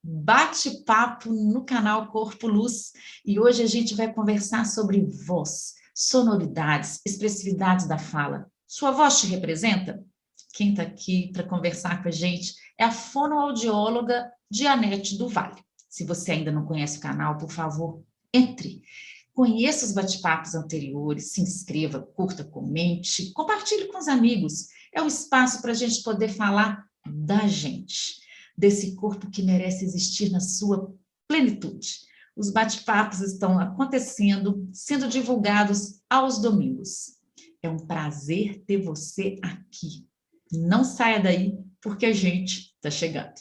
bate-papo no canal Corpo Luz. E hoje a gente vai conversar sobre voz, sonoridades, expressividades da fala. Sua voz te representa? Quem está aqui para conversar com a gente é a fonoaudióloga Dianete do Vale. Se você ainda não conhece o canal, por favor, entre. Conheça os bate-papos anteriores, se inscreva, curta, comente, compartilhe com os amigos. É o espaço para a gente poder falar da gente, desse corpo que merece existir na sua plenitude. Os bate-papos estão acontecendo, sendo divulgados aos domingos. É um prazer ter você aqui. Não saia daí, porque a gente está chegando.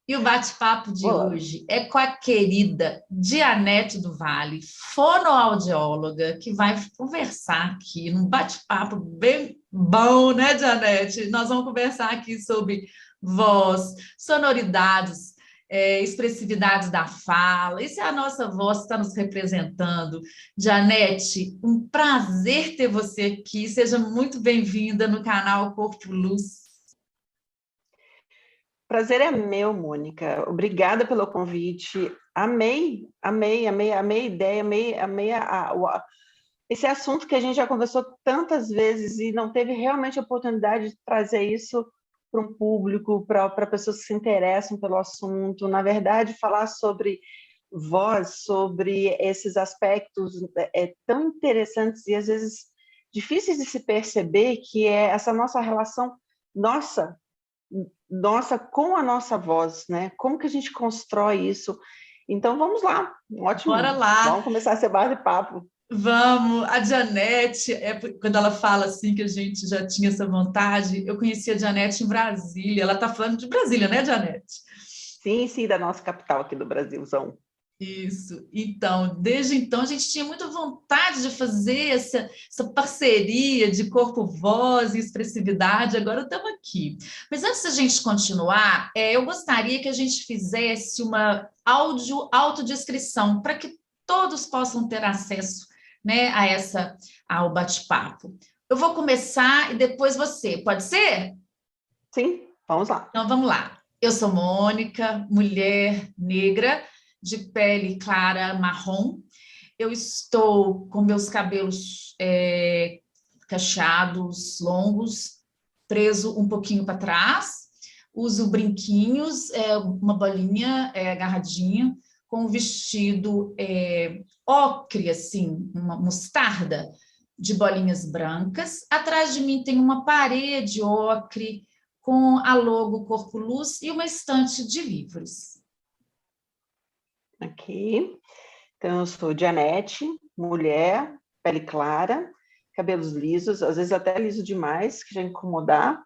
E o bate-papo de hoje é com a querida Dianete do Vale, fonoaudióloga, que vai conversar aqui num bate-papo bem bom, né, Dianete? Nós vamos conversar aqui sobre voz, sonoridades, expressividades da fala. Isso é a nossa voz que está nos representando. Dianete, um prazer ter você aqui. Seja muito bem-vinda no canal Corpo Luz. Prazer é meu, Mônica. Obrigada pelo convite. Amei a ideia, amei esse assunto que a gente já conversou tantas vezes e não teve realmente a oportunidade de trazer isso para um público, para pessoas que se interessam pelo assunto. Na verdade, falar sobre voz, sobre esses aspectos tão interessantes e às vezes difíceis de se perceber, que é essa nossa relação nossa com a nossa voz, né? Como que a gente constrói isso? Então, vamos lá. Ótimo. Bora lá. Vamos começar esse bate-papo. Vamos. A Dianete, quando ela fala assim que a gente já tinha essa vontade, eu conheci a Dianete em Brasília. Ela está falando de Brasília, né, Dianete? Sim, da nossa capital aqui do Brasilzão. Isso. Então, desde então, a gente tinha muita vontade de fazer essa parceria de corpo-voz e expressividade. Agora estamos aqui. Mas antes da gente continuar, eu gostaria que a gente fizesse uma autodescrição para que todos possam ter acesso, né, ao bate-papo. Eu vou começar e depois você. Pode ser? Sim, vamos lá. Então, vamos lá. Eu sou Mônica, mulher negra, de pele clara marrom. Eu estou com meus cabelos cacheados, longos, preso um pouquinho para trás. Uso brinquinhos, uma bolinha agarradinha, com um vestido ocre, assim, uma mostarda, de bolinhas brancas. Atrás de mim tem uma parede ocre com a logo Corpo Luz e uma estante de livros. Aqui. Então, eu sou Dianete, mulher, pele clara, cabelos lisos, às vezes até liso demais, que já incomodar.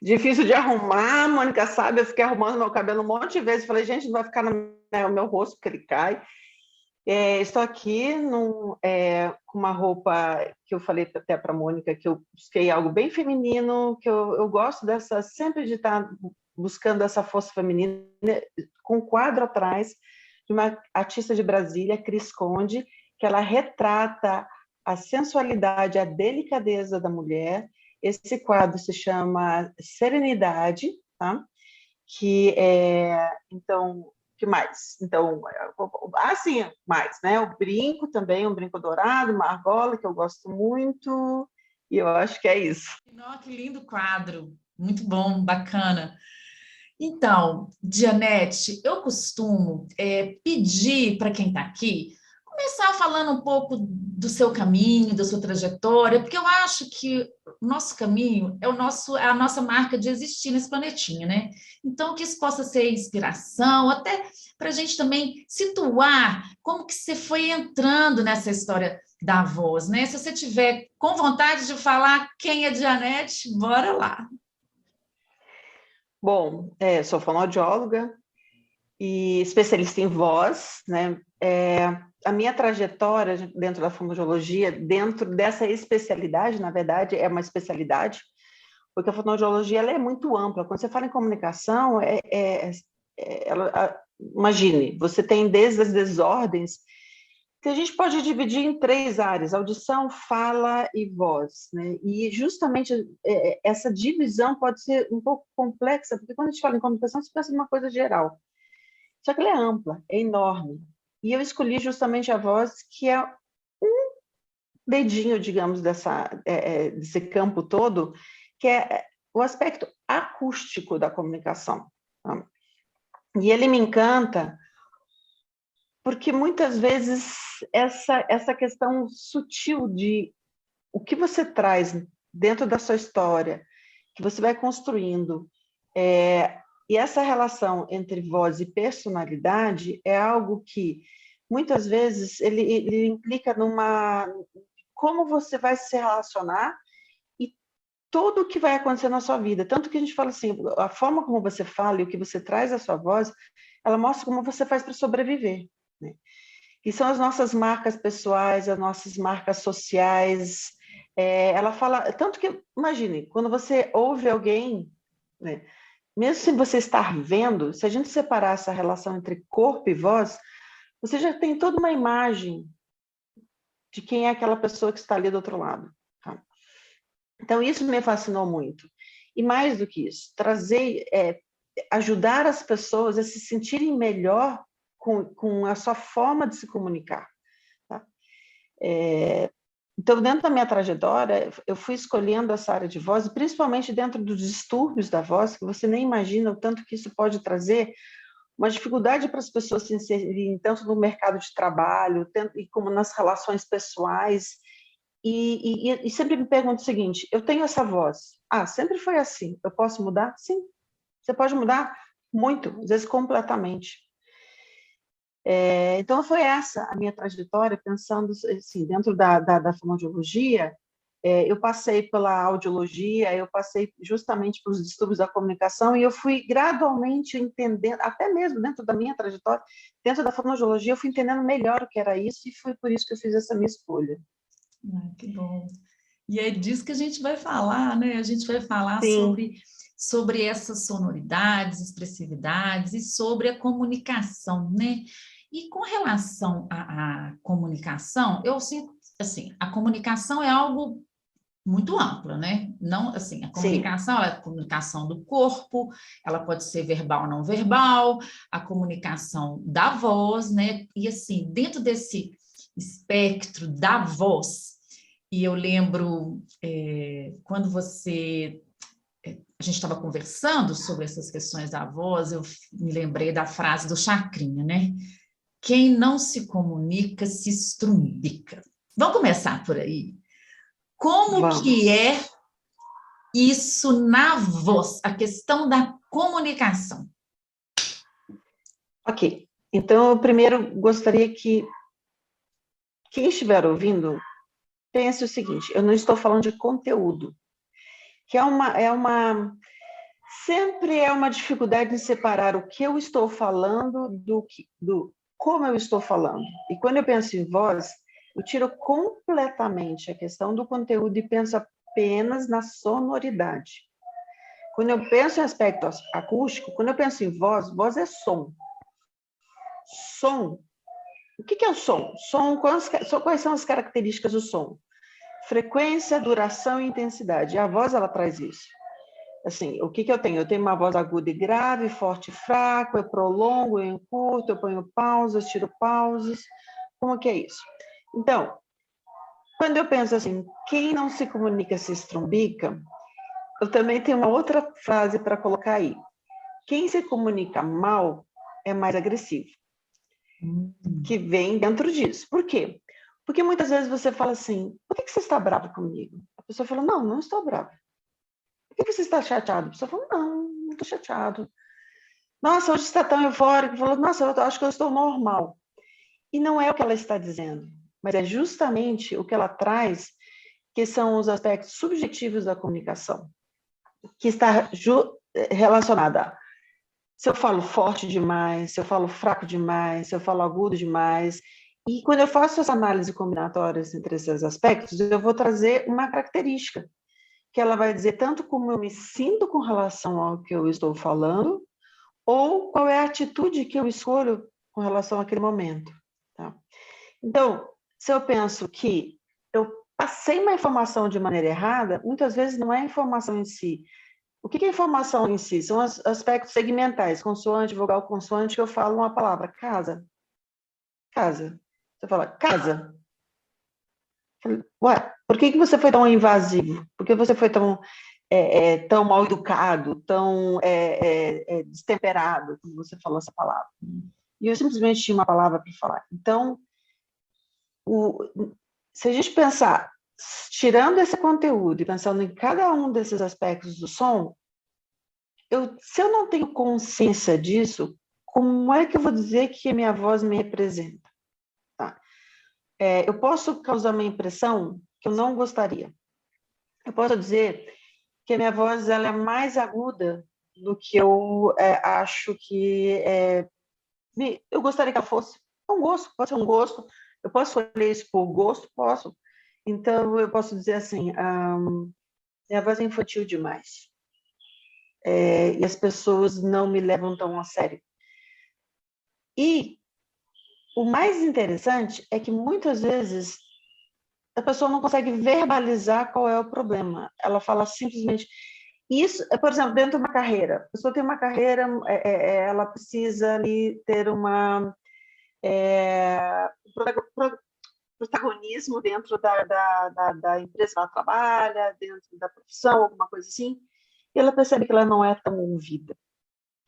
Difícil de arrumar, a Mônica sabe, eu fiquei arrumando meu cabelo um monte de vezes, falei, gente, não vai ficar no meu rosto, porque ele cai. Estou aqui com uma roupa que eu falei até para a Mônica, que eu busquei algo bem feminino, que eu gosto sempre de estar buscando essa força feminina, com um quadro atrás de uma artista de Brasília, Cris Conde, que ela retrata a sensualidade, a delicadeza da mulher. Esse quadro se chama Serenidade, tá? Então, que mais? Então, mais, né? O brinco também, um brinco dourado, uma argola, que eu gosto muito, e eu acho que é isso. Nossa, que lindo quadro, muito bom, bacana. Então, Dianete, eu costumo pedir para quem está aqui começar falando um pouco do seu caminho, da sua trajetória, porque eu acho que o nosso caminho é a nossa marca de existir nesse planetinha, né? Então, que isso possa ser inspiração, até para a gente também situar como que você foi entrando nessa história da voz, né? Se você tiver com vontade de falar quem é Dianete, bora lá. Bom, sou fonoaudióloga e especialista em voz, né? A minha trajetória dentro da fonoaudiologia, dentro dessa especialidade, na verdade, é uma especialidade, porque a fonoaudiologia ela é muito ampla. Quando você fala em comunicação, imagine, você tem desde as desordens, que a gente pode dividir em 3 áreas: audição, fala e voz, né? E justamente essa divisão pode ser um pouco complexa, porque quando a gente fala em comunicação, você pensa numa coisa geral. Só que ela é ampla, é enorme. E eu escolhi justamente a voz, que é um dedinho, digamos, desse campo todo, que é o aspecto acústico da comunicação. Tá? E ele me encanta porque muitas vezes essa questão sutil de o que você traz dentro da sua história, que você vai construindo, e essa relação entre voz e personalidade é algo que muitas vezes ele implica numa como você vai se relacionar e tudo o que vai acontecer na sua vida. Tanto que a gente fala assim, a forma como você fala e o que você traz à sua voz, ela mostra como você faz para sobreviver, né? Que são as nossas marcas pessoais, as nossas marcas sociais. Ela fala, tanto que, imagine, quando você ouve alguém, né, mesmo sem você estar vendo, se a gente separar essa relação entre corpo e voz, você já tem toda uma imagem de quem é aquela pessoa que está ali do outro lado. Tá? Então, isso me fascinou muito. E mais do que isso, ajudar as pessoas a se sentirem melhor com a sua forma de se comunicar. Tá? Então, dentro da minha trajetória, eu fui escolhendo essa área de voz, principalmente dentro dos distúrbios da voz, que você nem imagina o tanto que isso pode trazer uma dificuldade para as pessoas se inserirem tanto no mercado de trabalho, como nas relações pessoais. E sempre me pergunto o seguinte: eu tenho essa voz. Ah, sempre foi assim. Eu posso mudar? Sim. Você pode mudar muito, às vezes completamente. Então, foi essa a minha trajetória, pensando assim, dentro da fonoaudiologia. Eu passei pela audiologia, eu passei justamente pelos distúrbios da comunicação, e eu fui gradualmente entendendo, até mesmo dentro da minha trajetória, dentro da fonoaudiologia, eu fui entendendo melhor o que era isso, e foi por isso que eu fiz essa minha escolha. Que bom. E é disso que a gente vai falar, né? A gente vai falar Sim. sobre essas sonoridades, expressividades e sobre a comunicação, né? E com relação à comunicação, eu sinto, assim, a comunicação é algo muito ampla, né? Não, assim, a Sim. comunicação é a comunicação do corpo, ela pode ser verbal ou não verbal, a comunicação da voz, né? E assim, dentro desse espectro da voz, e eu lembro quando a gente estava conversando sobre essas questões da voz, eu me lembrei da frase do Chacrinha, né? Quem não se comunica se estrumbica. Vamos começar por aí. Como que Vamos. é isso na voz, a questão da comunicação? Ok. Então, eu primeiro gostaria que quem estiver ouvindo pense o seguinte: eu não estou falando de conteúdo, que sempre é uma dificuldade em separar o que eu estou falando do como eu estou falando. E quando eu penso em voz, eu tiro completamente a questão do conteúdo e penso apenas na sonoridade. Quando eu penso em aspecto acústico, quando eu penso em voz, voz é som. Som. O que é o som? Quais são as características do som? Frequência, duração e intensidade. A voz, ela traz isso. Assim, o que eu tenho? Eu tenho uma voz aguda e grave, forte e fraco, eu prolongo, eu encurto, eu ponho pausas, tiro pausas. Como que é isso? Então, quando eu penso assim, quem não se comunica se estrumbica, eu também tenho uma outra frase para colocar aí. Quem se comunica mal é mais agressivo. Que vem dentro disso. Por quê? Porque muitas vezes você fala assim: por que você está bravo comigo? A pessoa fala: não, não estou bravo. Por que você está chateado? A pessoa fala: não, não estou chateado. Nossa, hoje está tão eufórico. Falou: nossa, eu acho que eu estou normal. E não é o que ela está dizendo, mas é justamente o que ela traz, que são os aspectos subjetivos da comunicação, que está relacionada a se eu falo forte demais, se eu falo fraco demais, se eu falo agudo demais. E quando eu faço essa análise combinatória entre esses aspectos, eu vou trazer uma característica, que ela vai dizer tanto como eu me sinto com relação ao que eu estou falando, ou qual é a atitude que eu escolho com relação àquele momento. Tá? Então, se eu penso que eu passei uma informação de maneira errada, muitas vezes não é a informação em si. O que é informação em si? São os aspectos segmentais, consoante, vogal, consoante, que eu falo uma palavra, casa. Casa. Você fala, casa. Ué, por que você foi tão invasivo? Por que você foi tão mal educado, tão destemperado, como você falou essa palavra? E eu simplesmente tinha uma palavra para falar. Então, se a gente pensar, tirando esse conteúdo e pensando em cada um desses aspectos do som, se eu não tenho consciência disso, como é que eu vou dizer que a minha voz me representa? Tá? Eu posso causar uma impressão que eu não gostaria. Eu posso dizer que a minha voz ela é mais aguda do que eu acho que eu gostaria que ela fosse. É um gosto, pode ser um gosto. Eu posso escolher isso por gosto? Posso. Então, eu posso dizer assim, minha voz é infantil demais. E as pessoas não me levam tão a sério. E o mais interessante é que muitas vezes a pessoa não consegue verbalizar qual é o problema. Ela fala simplesmente isso, por exemplo, dentro de uma carreira. A pessoa tem uma carreira, ela precisa ali ter uma protagonismo dentro da empresa que ela trabalha, dentro da profissão, alguma coisa assim, e ela percebe que ela não é tão ouvida,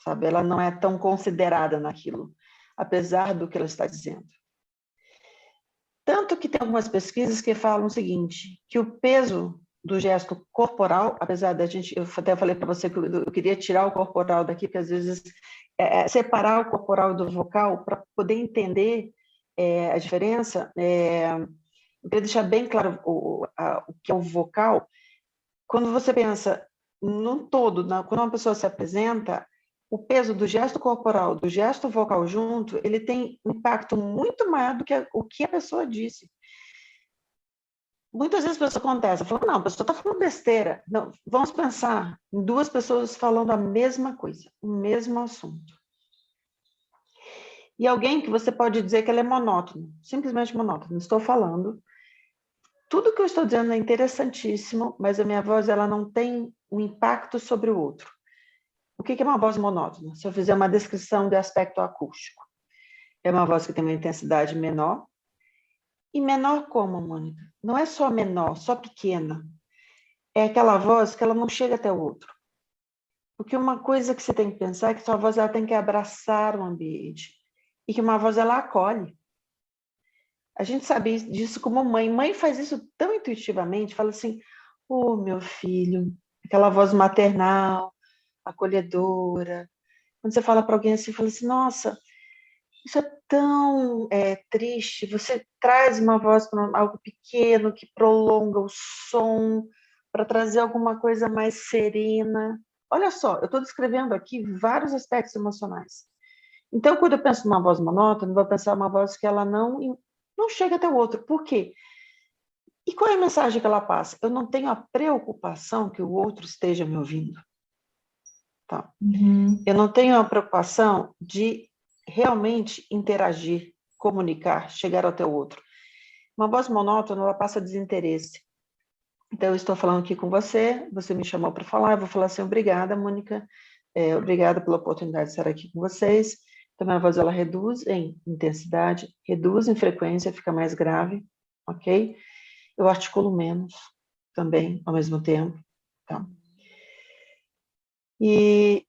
sabe? Ela não é tão considerada naquilo, apesar do que ela está dizendo. Tanto que tem algumas pesquisas que falam o seguinte, que o peso do gesto corporal, apesar da gente, eu até falei para você que eu queria tirar o corporal daqui, porque às vezes separar o corporal do vocal para poder entender a diferença, eu queria deixar bem claro o que é o vocal. Quando você pensa num todo, quando uma pessoa se apresenta, o peso do gesto corporal, do gesto vocal junto, ele tem um impacto muito maior do que o que a pessoa disse. Muitas vezes a pessoa acontece, fala, não, a pessoa está falando besteira. Não, vamos pensar em duas pessoas falando a mesma coisa, o mesmo assunto. E alguém que você pode dizer que ela é monótono, simplesmente monótono. Estou falando, tudo que eu estou dizendo é interessantíssimo, mas a minha voz ela não tem um impacto sobre o outro. O que é uma voz monótona? Se eu fizer uma descrição de aspecto acústico, é uma voz que tem uma intensidade menor. E menor como, Mônica? Não é só menor, só pequena. É aquela voz que ela não chega até o outro. Porque uma coisa que você tem que pensar é que sua voz ela tem que abraçar o ambiente. E que uma voz ela acolhe. A gente sabe disso como mãe. Mãe faz isso tão intuitivamente, fala assim, meu filho, aquela voz maternal, acolhedora. Quando você fala para alguém assim, fala assim, nossa, isso é tão triste. Você traz uma voz para algo pequeno que prolonga o som para trazer alguma coisa mais serena. Olha só, eu estou descrevendo aqui vários aspectos emocionais. Então, quando eu penso numa voz monótona, eu vou pensar uma voz que ela não chega até o outro. Por quê? E qual é a mensagem que ela passa? Eu não tenho a preocupação que o outro esteja me ouvindo. Tá? Eu não tenho a preocupação de realmente interagir, comunicar, chegar até o outro. Uma voz monótona, ela passa desinteresse. Então, eu estou falando aqui com você, você me chamou para falar, eu vou falar assim, obrigada, Mônica, obrigada pela oportunidade de estar aqui com vocês. Então, a voz, ela reduz em intensidade, reduz em frequência, fica mais grave, ok? Eu articulo menos também, ao mesmo tempo, tá? E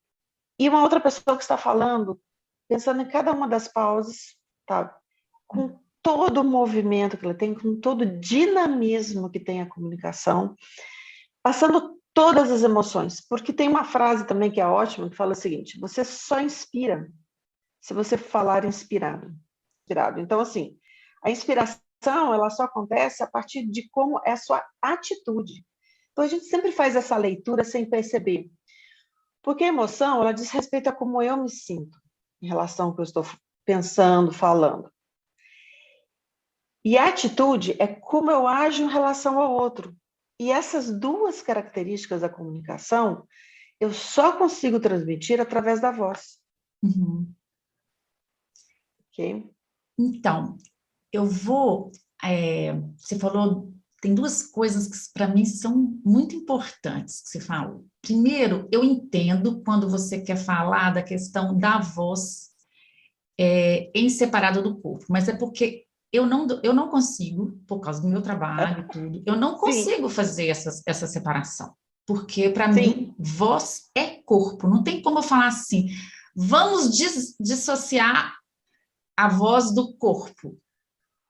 uma outra pessoa que está falando, pensando em cada uma das pausas, tá? Com todo o movimento que ela tem, com todo o dinamismo que tem a comunicação, passando todas as emoções. Porque tem uma frase também que é ótima, que fala o seguinte, você só inspira se você falar inspirado. Então, assim, a inspiração, ela só acontece a partir de como é a sua atitude. Então, a gente sempre faz essa leitura sem perceber. Porque a emoção, ela diz respeito a como eu me sinto em relação ao que eu estou pensando, falando. E a atitude é como eu ajo em relação ao outro. E essas duas características da comunicação, eu só consigo transmitir através da voz. Uhum. Ok? Então, eu vou. Você falou, tem duas coisas que para mim são muito importantes que você falou. Primeiro, eu entendo quando você quer falar da questão da voz em separado do corpo, mas é porque eu não consigo, por causa do meu trabalho e tudo, eu não Sim, consigo fazer essa separação. Porque, para mim, sim. voz é corpo. Não tem como eu falar assim, vamos dissociar a voz do corpo.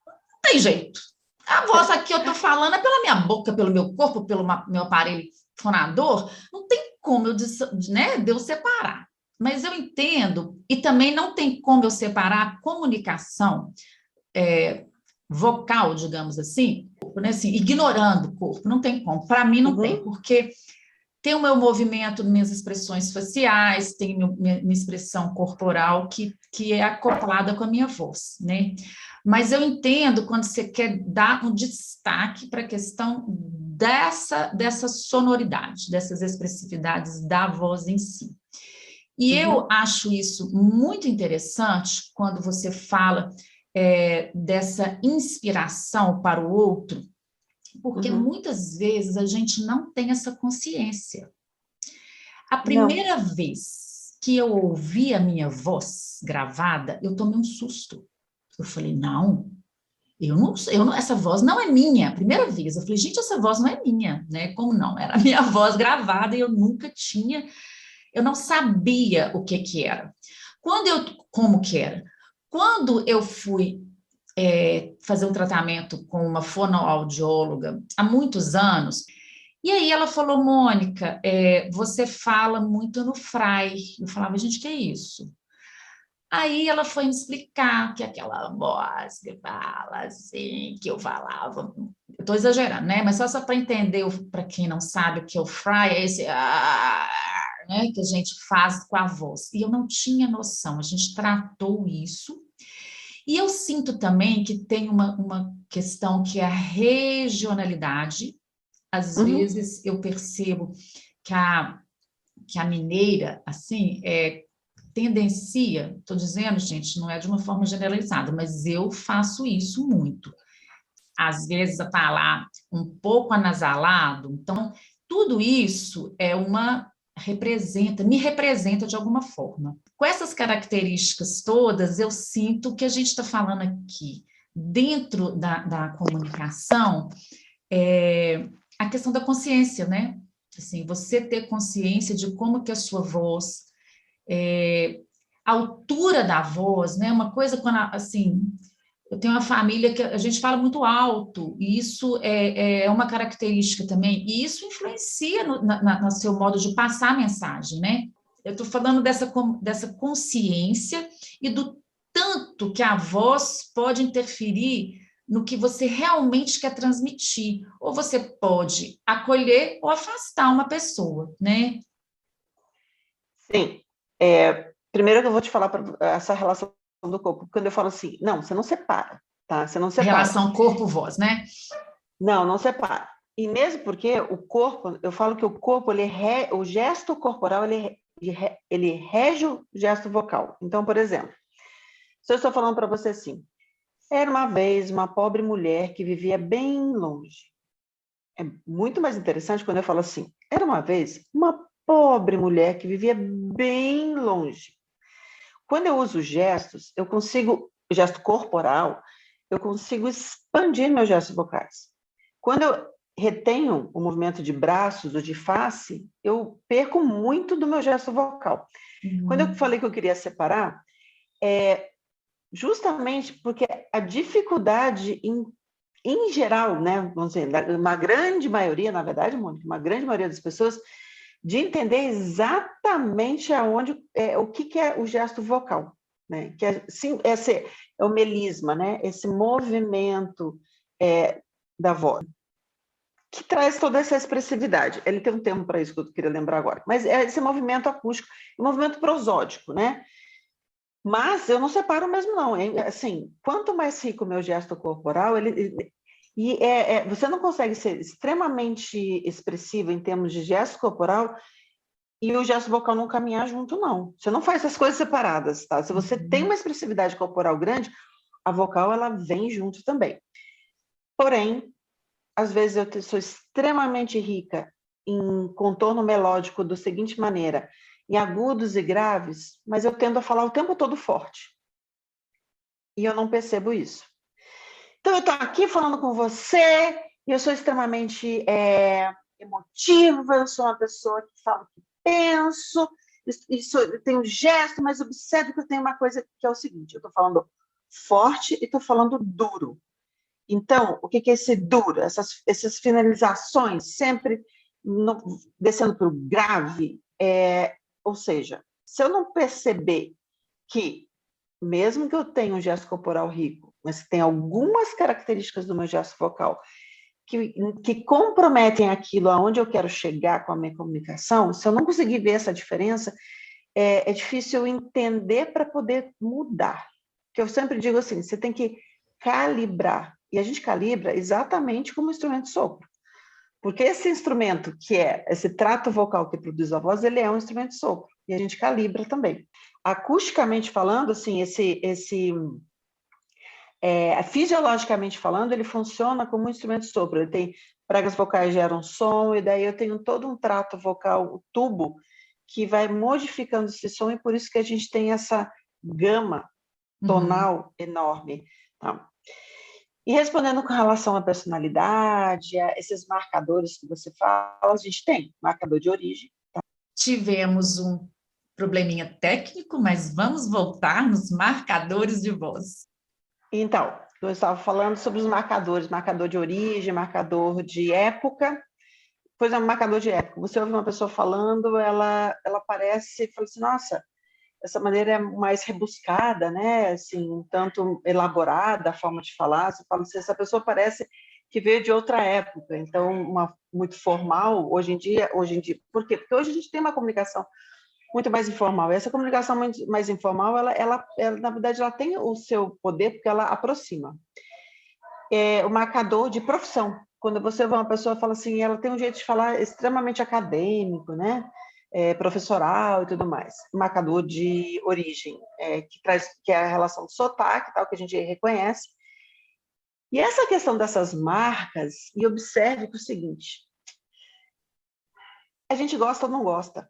Não tem jeito. A voz aqui eu estou falando é pela minha boca, pelo meu corpo, pelo meu aparelho fonador. Não tem como né, de eu separar. Mas eu entendo, e também não tem como eu separar a comunicação vocal, digamos assim, né, assim, ignorando o corpo. Não tem como. Para mim, não tem, Uhum. porque tem o meu movimento, minhas expressões faciais, tem minha expressão corporal que é acoplada com a minha voz, né? Mas eu entendo quando você quer dar um destaque para a questão dessa sonoridade, dessas expressividades da voz em si. E eu Uhum. acho isso muito interessante quando você fala dessa inspiração para o outro, porque Uhum. muitas vezes a gente não tem essa consciência. A Não. primeira vez que eu ouvi a minha voz gravada, eu tomei um susto. Eu falei, não, essa voz não é minha. A primeira vez, eu falei, gente, essa voz não é minha, né? Como não? Era a minha voz gravada e eu nunca tinha, eu não sabia o que que era. Como que era? Quando eu fui fazer um tratamento com uma fonoaudióloga há muitos anos, e aí ela falou, Mônica, você fala muito no fry. Eu falava, gente, que é isso? Aí ela foi me explicar que aquela voz que fala assim, que eu falava, eu estou exagerando, né? Mas só para entender, para quem não sabe o que é o fry, é esse né, que a gente faz com a voz. E eu não tinha noção, a gente tratou isso. E eu sinto também que tem uma questão que é a regionalidade. Às Uhum. vezes eu percebo que a mineira, assim, tendencia, estou dizendo, gente, não é de uma forma generalizada, mas eu faço isso muito. Às vezes a falar um pouco anasalado, então tudo isso me representa de alguma forma. Com essas características todas, eu sinto que a gente está falando aqui dentro da comunicação a questão da consciência, né? Assim, você ter consciência de como que a sua voz, a altura da voz, né? Uma coisa quando, assim, eu tenho uma família que a gente fala muito alto, e isso é uma característica também, e isso influencia no seu modo de passar a mensagem, né? Eu estou falando dessa consciência e do tanto que a voz pode interferir no que você realmente quer transmitir. Ou você pode acolher ou afastar uma pessoa, né? Sim. Primeiro que eu vou te falar essa relação do corpo. Quando eu falo assim, não, você não separa, tá? Você não A separa. relação corpo-voz, né? Não, não separa. E mesmo porque o corpo, eu falo que o corpo, o gesto corporal, ele rege o gesto vocal. Então, por exemplo, se eu estou falando para você assim, era uma vez uma pobre mulher que vivia bem longe. É muito mais interessante quando eu falo assim, era uma vez uma pobre mulher que vivia bem longe. Quando eu uso gestos, o gesto corporal, eu consigo expandir meus gestos vocais. Quando eu retenho o movimento de braços ou de face, eu perco muito do meu gesto vocal. Quando eu Uhum. falei que eu queria separar, é justamente porque a dificuldade em geral, né, vamos dizer, uma grande maioria, na verdade, Mônica, uma grande maioria das pessoas, de entender exatamente o que é o gesto vocal, né? Que é o melisma, né? Esse movimento da voz, que traz toda essa expressividade. Ele tem um termo para isso que eu queria lembrar agora, mas é esse movimento acústico, movimento prosódico, né? Mas eu não separo mesmo, não. Assim, quanto mais rico o meu gesto corporal, você não consegue ser extremamente expressivo em termos de gesto corporal e o gesto vocal não caminhar junto, não. Você não faz essas coisas separadas, tá? Se você tem uma expressividade corporal grande, a vocal, ela vem junto também. Porém, às vezes eu sou extremamente rica em contorno melódico da seguinte maneira, em agudos e graves, mas eu tendo a falar o tempo todo forte. E eu não percebo isso. Então, eu estou aqui falando com você, e eu sou extremamente emotiva, eu sou uma pessoa que fala o que penso, eu tenho gesto, mas observe que eu tenho uma coisa que é o seguinte, eu estou falando forte e estou falando duro. Então, o que é esse duro? Essas finalizações sempre descendo para o grave, ou seja, se eu não perceber que, mesmo que eu tenha um gesto corporal rico, mas que tem algumas características do meu gesto vocal que comprometem aquilo aonde eu quero chegar com a minha comunicação, se eu não conseguir ver essa diferença, é difícil eu entender para poder mudar. Que eu sempre digo assim, você tem que calibrar. E a gente calibra exatamente como instrumento de sopro. Porque esse instrumento, que é esse trato vocal que produz a voz, ele é um instrumento de sopro. E a gente calibra também. Acusticamente falando, assim, fisiologicamente falando, ele funciona como um instrumento de sopro. Ele tem pregas vocais geram som, e daí eu tenho todo um trato vocal, o tubo, que vai modificando esse som, e por isso que a gente tem essa gama tonal enorme. Tá? E respondendo com relação à personalidade, a esses marcadores que você fala, a gente tem marcador de origem. Tá? Tivemos um probleminha técnico, mas vamos voltar nos marcadores de voz. Então, eu estava falando sobre os marcadores, marcador de origem, marcador de época. Por exemplo, marcador de época. Você ouve uma pessoa falando, ela parece, fala assim, nossa, essa maneira é mais rebuscada, né? Assim, um tanto elaborada a forma de falar. Você fala assim, essa pessoa parece que veio de outra época. Então, muito formal, hoje em dia. Por quê? Porque hoje a gente tem uma comunicação muito mais informal. E essa comunicação mais informal, ela, na verdade, ela tem o seu poder porque ela aproxima. O marcador de profissão. Quando você vê uma pessoa fala assim, ela tem um jeito de falar extremamente acadêmico, né? Professoral e tudo mais. Marcador de origem, que é a relação do sotaque, tal, que a gente reconhece. E essa questão dessas marcas, e observe que é o seguinte, a gente gosta ou não gosta.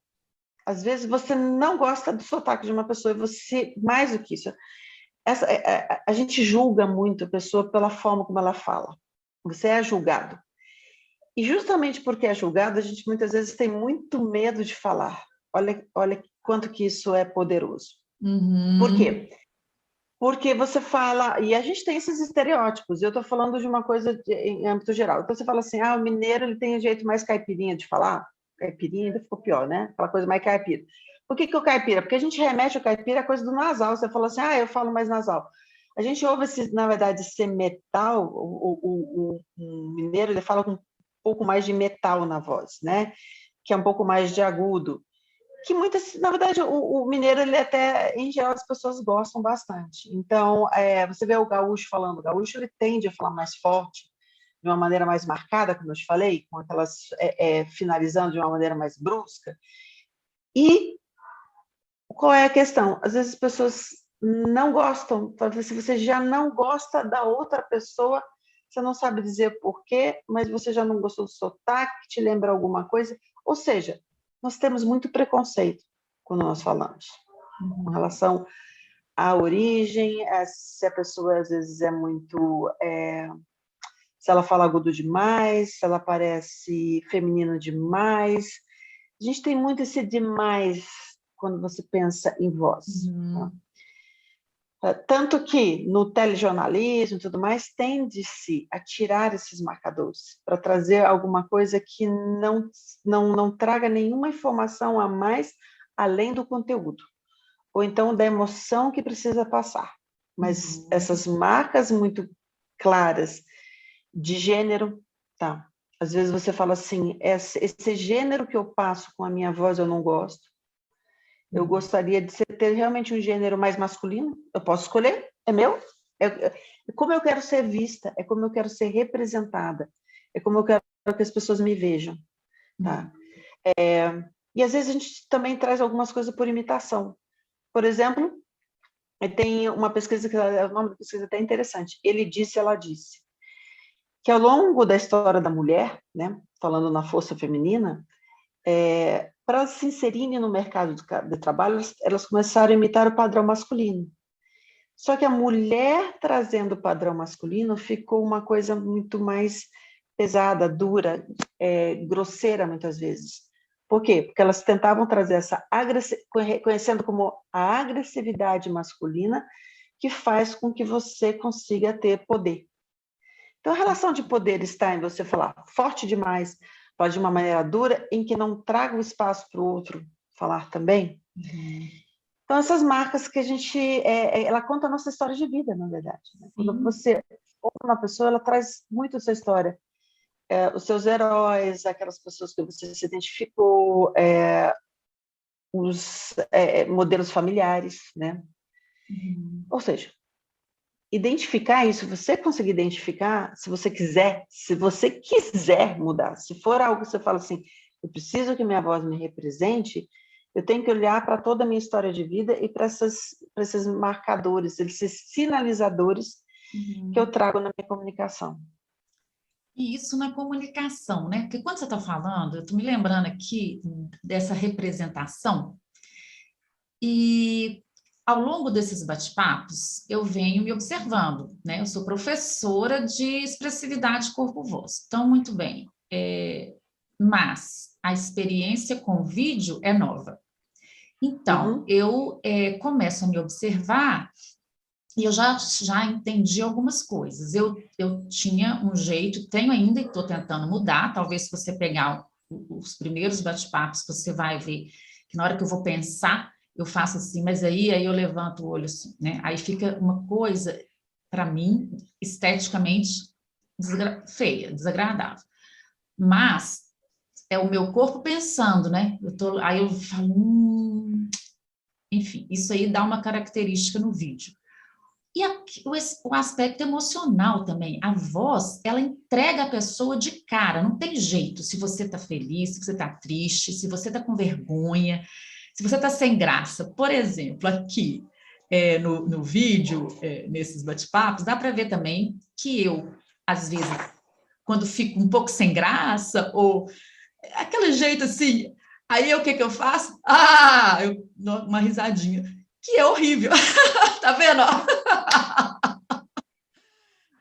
Às vezes você não gosta do sotaque de uma pessoa, e você, mais do que isso, a gente julga muito a pessoa pela forma como ela fala. Você é julgado. E justamente porque é julgado, a gente muitas vezes tem muito medo de falar. Olha quanto que isso é poderoso. Por quê? Porque você fala, e a gente tem esses estereótipos, eu estou falando de uma coisa em âmbito geral. Então você fala assim, o mineiro ele tem um jeito mais caipirinha de falar. Caipirinha ainda ficou pior, né? Aquela coisa mais caipira. Por que o caipira? Porque a gente remete o caipira à coisa do nasal. Você fala assim, eu falo mais nasal. A gente ouve, na verdade, ser metal, o mineiro ele fala com um pouco mais de metal na voz, né? Que é um pouco mais de agudo. Que na verdade, o mineiro, ele até, em geral, as pessoas gostam bastante. Então, você vê o gaúcho falando, o gaúcho ele tende a falar mais forte, de uma maneira mais marcada, como eu te falei, com aquelas finalizando de uma maneira mais brusca. E qual é a questão? Às vezes as pessoas não gostam, se você já não gosta da outra pessoa, você não sabe dizer por quê, mas você já não gostou do sotaque, te lembra alguma coisa, ou seja, nós temos muito preconceito quando nós falamos, com relação à origem, se a pessoa às vezes é muito... se ela fala agudo demais, se ela parece feminina demais. A gente tem muito esse demais quando você pensa em voz. Tá? Tanto que no telejornalismo e tudo mais, tende-se a tirar esses marcadores para trazer alguma coisa que não traga nenhuma informação a mais além do conteúdo, ou então da emoção que precisa passar. Mas essas marcas muito claras de gênero, tá? Às vezes você fala assim, esse gênero que eu passo com a minha voz eu não gosto. Eu gostaria de ter realmente um gênero mais masculino. Eu posso escolher, é meu. É como eu quero ser vista, é como eu quero ser representada, é como eu quero que as pessoas me vejam, tá? E às vezes a gente também traz algumas coisas por imitação. Por exemplo, tem uma pesquisa, que o nome da pesquisa é até interessante, Ele Disse, Ela Disse, que ao longo da história da mulher, né, falando na força feminina, para elas se inserirem no mercado de trabalho, elas começaram a imitar o padrão masculino. Só que a mulher trazendo o padrão masculino ficou uma coisa muito mais pesada, dura, grosseira muitas vezes. Por quê? Porque elas tentavam trazer essa conhecendo como a agressividade masculina que faz com que você consiga ter poder. Então, a relação de poder está em você falar forte demais, falar de uma maneira dura, em que não traga o espaço para o outro falar também. Uhum. Então, essas marcas que a gente... ela conta a nossa história de vida, na verdade. Né? Quando você ouve uma pessoa, ela traz muito a sua história. Os seus heróis, aquelas pessoas que você se identificou, os modelos familiares, né? Uhum. Ou seja, identificar isso, você conseguir identificar, se você quiser mudar, se for algo que você fala assim, eu preciso que minha voz me represente, eu tenho que olhar para toda a minha história de vida e para esses marcadores, esses sinalizadores que eu trago na minha comunicação. E isso na comunicação, né? Porque quando você está falando, eu estou me lembrando aqui dessa representação, e ao longo desses bate-papos, eu venho me observando, né? Eu sou professora de expressividade corpo-voz, então, muito bem. Mas a experiência com vídeo é nova. Então, Uhum. eu começo a me observar e eu já entendi algumas coisas. Eu tinha um jeito, tenho ainda e estou tentando mudar. Talvez se você pegar os primeiros bate-papos, você vai ver que na hora que eu vou pensar, eu faço assim, mas aí eu levanto o olho assim, né? Aí fica uma coisa, para mim, esteticamente feia, desagradável. Mas é o meu corpo pensando, né? Aí eu falo, enfim, isso aí dá uma característica no vídeo. E o aspecto emocional também. A voz, ela entrega a pessoa de cara, não tem jeito. Se você está feliz, se você está triste, se você está com vergonha, se você está sem graça. Por exemplo, aqui no vídeo, nesses bate-papos, dá para ver também que eu, às vezes, quando fico um pouco sem graça, ou aquele jeito assim, aí o que que eu faço? Eu dou uma risadinha, que é horrível. Tá vendo?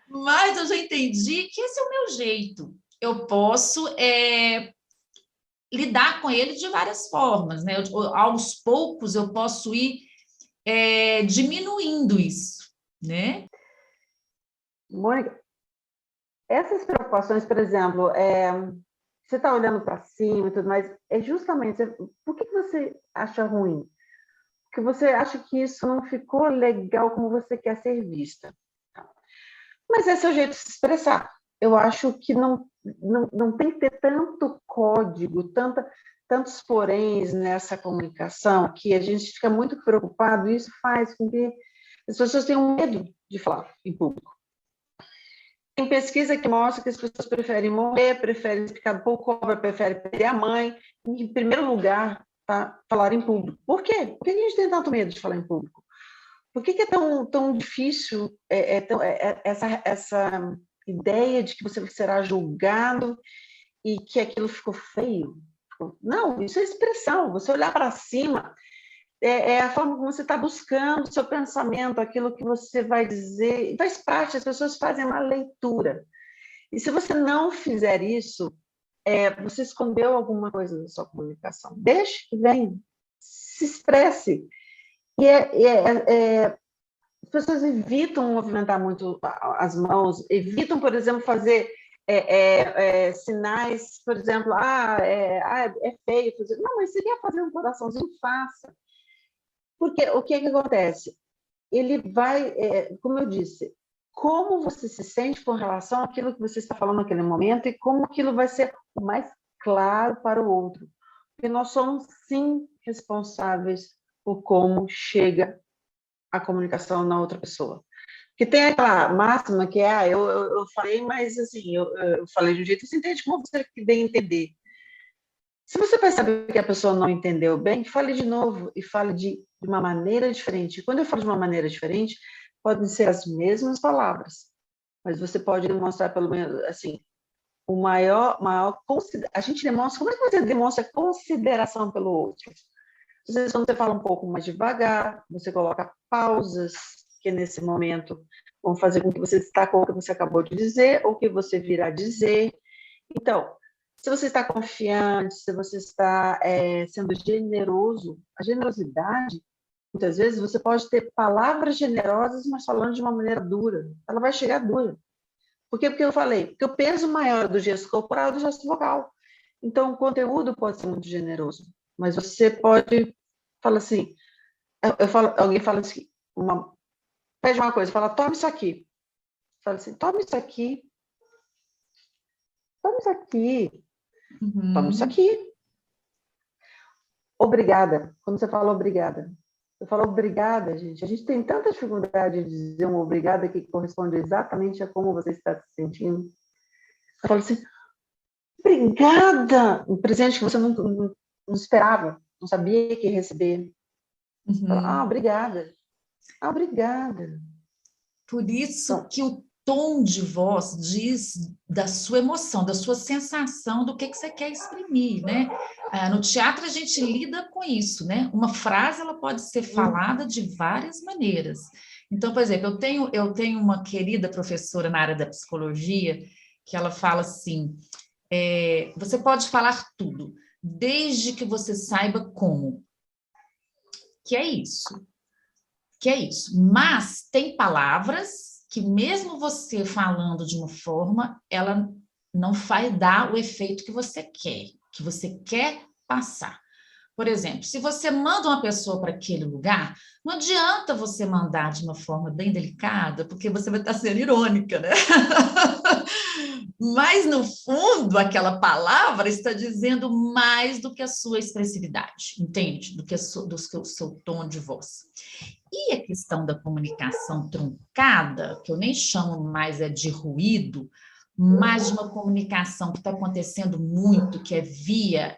Mas eu já entendi que esse é o meu jeito. Eu posso lidar com ele de várias formas, né? Aos poucos eu posso ir diminuindo isso, né? Mônica, essas preocupações, por exemplo, você está olhando para cima e tudo mais, é justamente, por que você acha ruim? Porque você acha que isso não ficou legal como você quer ser vista. Mas esse é o jeito de se expressar. Eu acho que não tem que ter tanto código, tantos poréns nessa comunicação, que a gente fica muito preocupado, e isso faz com que as pessoas tenham medo de falar em público. Tem pesquisa que mostra que as pessoas preferem morrer, preferem ficar um pouco cobra, preferem perder a mãe, em primeiro lugar, tá, falar em público. Por quê? Por que a gente tem tanto medo de falar em público? Por que é tão difícil essa ideia de que você será julgado e que aquilo ficou feio? Não, isso é expressão. Você olhar para cima é a forma como você está buscando o seu pensamento, aquilo que você vai dizer. Faz parte, as pessoas fazem uma leitura. E se você não fizer isso, você escondeu alguma coisa da sua comunicação. Deixe que venha, se expresse. E as pessoas evitam movimentar muito as mãos, evitam, por exemplo, fazer sinais, por exemplo, é feio. Não, mas se quer fazer um coraçãozinho, faça. Porque o que acontece? Ele vai, como eu disse, como você se sente com relação àquilo que você está falando naquele momento e como aquilo vai ser o mais claro para o outro. Porque nós somos, sim, responsáveis por como chega a comunicação na outra pessoa. Que tem aquela máxima que eu falei, mas assim, eu falei de um jeito, você entende como você bem entender. Se você percebe que a pessoa não entendeu bem, fale de novo e fale de uma maneira diferente. Quando eu falo de uma maneira diferente, podem ser as mesmas palavras, mas você pode demonstrar pelo menos assim o maior a gente demonstra, como é que você demonstra consideração pelo outro? Às vezes, quando você fala um pouco mais devagar, você coloca pausas, que nesse momento vão fazer com que você destaque o que você acabou de dizer, ou o que você virá dizer. Então, se você está confiante, se você está sendo generoso, a generosidade, muitas vezes, você pode ter palavras generosas, mas falando de uma maneira dura. Ela vai chegar dura. Por quê? Porque eu falei, porque o peso maior do gesto corporal é do gesto vocal. Então, o conteúdo pode ser muito generoso, mas você pode falar assim, alguém fala assim, pede uma coisa, fala, toma isso aqui. Fala assim, toma isso aqui, toma isso aqui, toma isso Uhum. aqui. Obrigada. Quando você fala obrigada, eu falo obrigada, gente. A gente tem tanta dificuldade de dizer um obrigada que corresponde exatamente a como você está se sentindo. Eu falo assim, obrigada! Um presente que você não esperava, não sabia que ia receber. Fala, Uhum. obrigada. Obrigada. Por isso Então, que o tom de voz diz da sua emoção, da sua sensação, do que você quer exprimir, né? No teatro a gente lida com isso, né? Uma frase ela pode ser falada de várias maneiras. Então, por exemplo, eu tenho uma querida professora na área da psicologia que ela fala assim: você pode falar tudo, desde que você saiba como. Que é isso. Que é isso. Mas tem palavras que, mesmo você falando de uma forma, ela não vai dar o efeito que você quer passar. Por exemplo, se você manda uma pessoa para aquele lugar, não adianta você mandar de uma forma bem delicada, porque você vai estar sendo irônica, né? Mas, no fundo, aquela palavra está dizendo mais do que a sua expressividade, entende? Do que o seu tom de voz. E a questão da comunicação truncada, que eu nem chamo mais de ruído, mas de uma comunicação que está acontecendo muito, que é via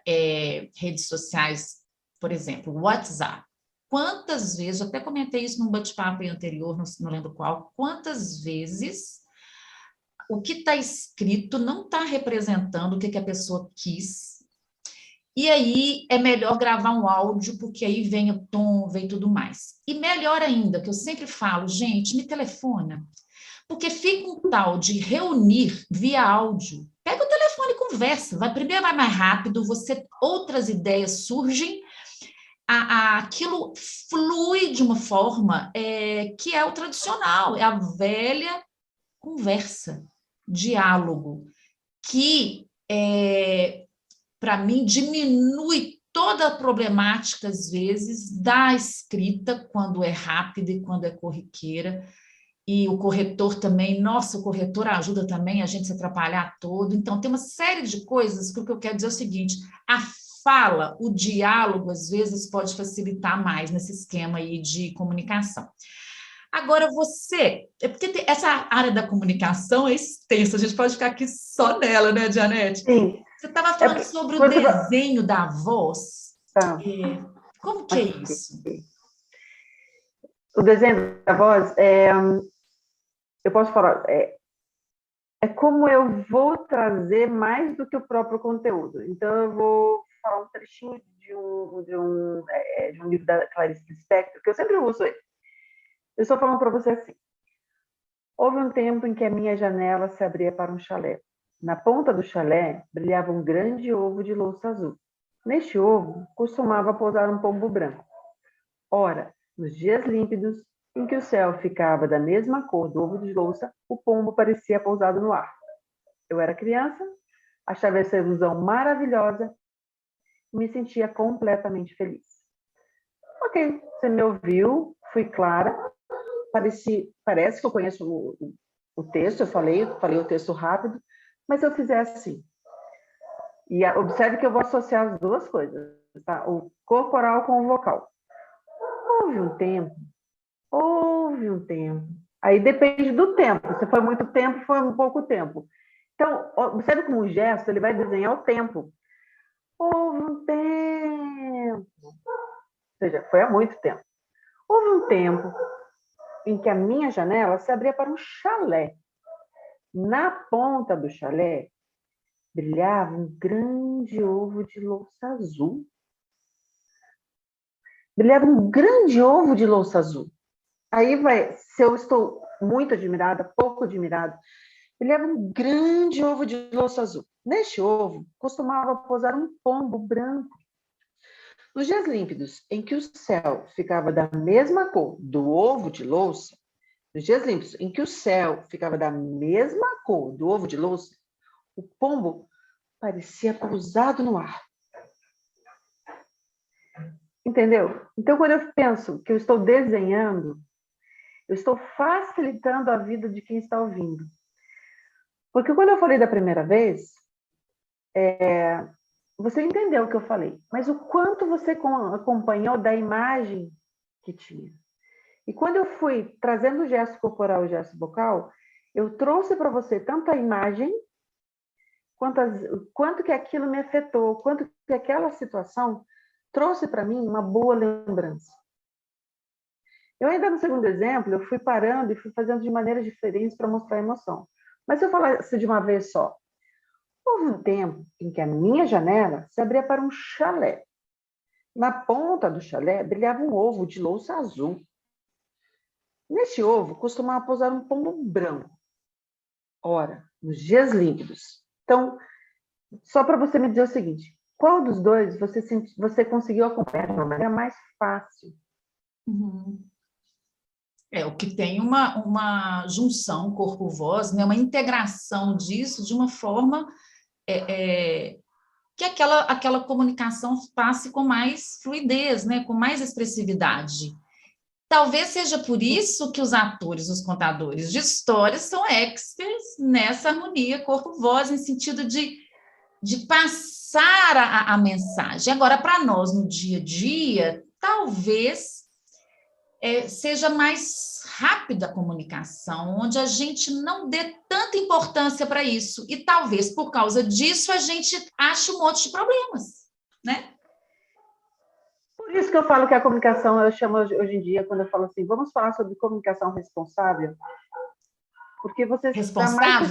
redes sociais, por exemplo, WhatsApp. Quantas vezes, eu até comentei isso num bate-papo anterior, não lembro qual, quantas vezes o que está escrito não está representando o que a pessoa quis, e aí é melhor gravar um áudio, porque aí vem o tom, vem tudo mais. E melhor ainda, que eu sempre falo, gente, me telefona, porque fica um tal de reunir via áudio. Pega o telefone e conversa. Primeiro vai mais rápido, outras ideias surgem, aquilo flui de uma forma que é o tradicional, é a velha conversa, diálogo, que para mim, diminui toda a problemática, às vezes, da escrita, quando é rápida e quando é corriqueira. E o corretor também, nossa, o corretor ajuda também a gente se atrapalhar todo. Então, tem uma série de coisas que o que eu quero dizer é o seguinte: a fala, o diálogo, às vezes, pode facilitar mais nesse esquema aí de comunicação. Agora, porque essa área da comunicação é extensa, a gente pode ficar aqui só nela, né, Janete? sim. Você estava É falando porque sobre o você desenho da voz. tá. Como que é isso? O desenho da voz, eu posso falar, é como eu vou trazer mais do que o próprio conteúdo. Então, eu vou falar um trechinho de um livro da Clarice Lispector, que eu sempre uso ele. Eu estou falando para você assim. Houve um tempo em que a minha janela se abria para um chalé. Na ponta do chalé brilhava um grande ovo de louça azul. Neste ovo costumava pousar um pombo branco. Ora, nos dias límpidos, em que o céu ficava da mesma cor do ovo de louça, o pombo parecia pousado no ar. Eu era criança, achava essa ilusão maravilhosa e me sentia completamente feliz. Ok, você me ouviu, fui clara, parece que eu conheço o texto, eu falei o texto rápido, mas se eu fizer assim, e observe que eu vou associar as duas coisas, tá? O corporal com o vocal. Houve um tempo, houve um tempo. Aí depende do tempo, se foi muito tempo, foi um pouco tempo. Então, observe como o gesto ele vai desenhar o tempo. Houve um tempo, ou seja, foi há muito tempo. Houve um tempo em que a minha janela se abria para um chalé. Na ponta do chalé brilhava um grande ovo de louça azul. Brilhava um grande ovo de louça azul. Aí vai, se eu estou muito admirada, pouco admirada, brilhava um grande ovo de louça azul. Neste ovo costumava pousar um pombo branco. Nos dias límpidos, em que o céu ficava da mesma cor do ovo de louça, nos dias límpidos, em que o céu ficava da mesma cor do ovo de louça, o pombo parecia pousado no ar. Entendeu? Então, quando eu penso que eu estou desenhando, eu estou facilitando a vida de quem está ouvindo. Porque quando eu falei da primeira vez, você entendeu o que eu falei, mas o quanto você acompanhou da imagem que tinha. E quando eu fui trazendo o gesto corporal e o gesto vocal, eu trouxe para você tanto a imagem, quanto que aquilo me afetou, quanto que aquela situação trouxe para mim uma boa lembrança. Eu ainda no segundo exemplo, eu fui parando e fui fazendo de maneiras diferentes para mostrar a emoção. Mas se eu falasse de uma vez só, houve um tempo em que a minha janela se abria para um chalé. Na ponta do chalé brilhava um ovo de louça azul. Neste ovo costumava pousar um pombo branco. Ora, nos dias límpidos. Então, só para você me dizer o seguinte, qual dos dois você conseguiu acompanhar de uma maneira mais fácil? Uhum. O que tem uma junção corpo-voz, né? Uma integração disso de uma forma que aquela comunicação passe com mais fluidez, né? Com mais expressividade. Talvez seja por isso que os atores, os contadores de histórias são experts nessa harmonia corpo-voz, em sentido de passar a mensagem. Agora, para nós, no dia a dia, talvez seja mais rápida a comunicação, onde a gente não dê tanta importância para isso. E talvez, por causa disso, a gente ache um monte de problemas, né? Por isso que eu falo que a comunicação, eu chamo hoje em dia, quando eu falo assim, vamos falar sobre comunicação responsável, porque você está mais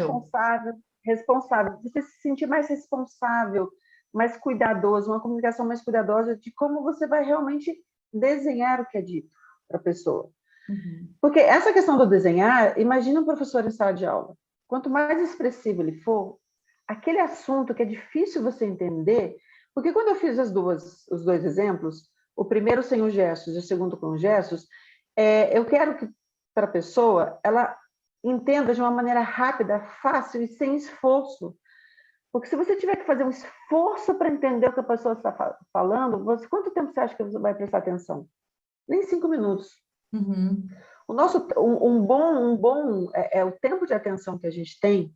responsável, você se sentir mais responsável, mais cuidadoso, uma comunicação mais cuidadosa de como você vai realmente desenhar o que é dito para a pessoa. Uhum. Porque essa questão do desenhar, imagina um professor em sala de aula. Quanto mais expressivo ele for, aquele assunto que é difícil você entender, porque quando eu fiz os dois exemplos, o primeiro sem os gestos e o segundo com os gestos, eu quero que para a pessoa ela entenda de uma maneira rápida, fácil e sem esforço. Porque se você tiver que fazer um esforço para entender o que a pessoa está falando, quanto tempo você acha que você vai prestar atenção? Nem 5 minutos. Uhum. O nosso o tempo de atenção que a gente tem,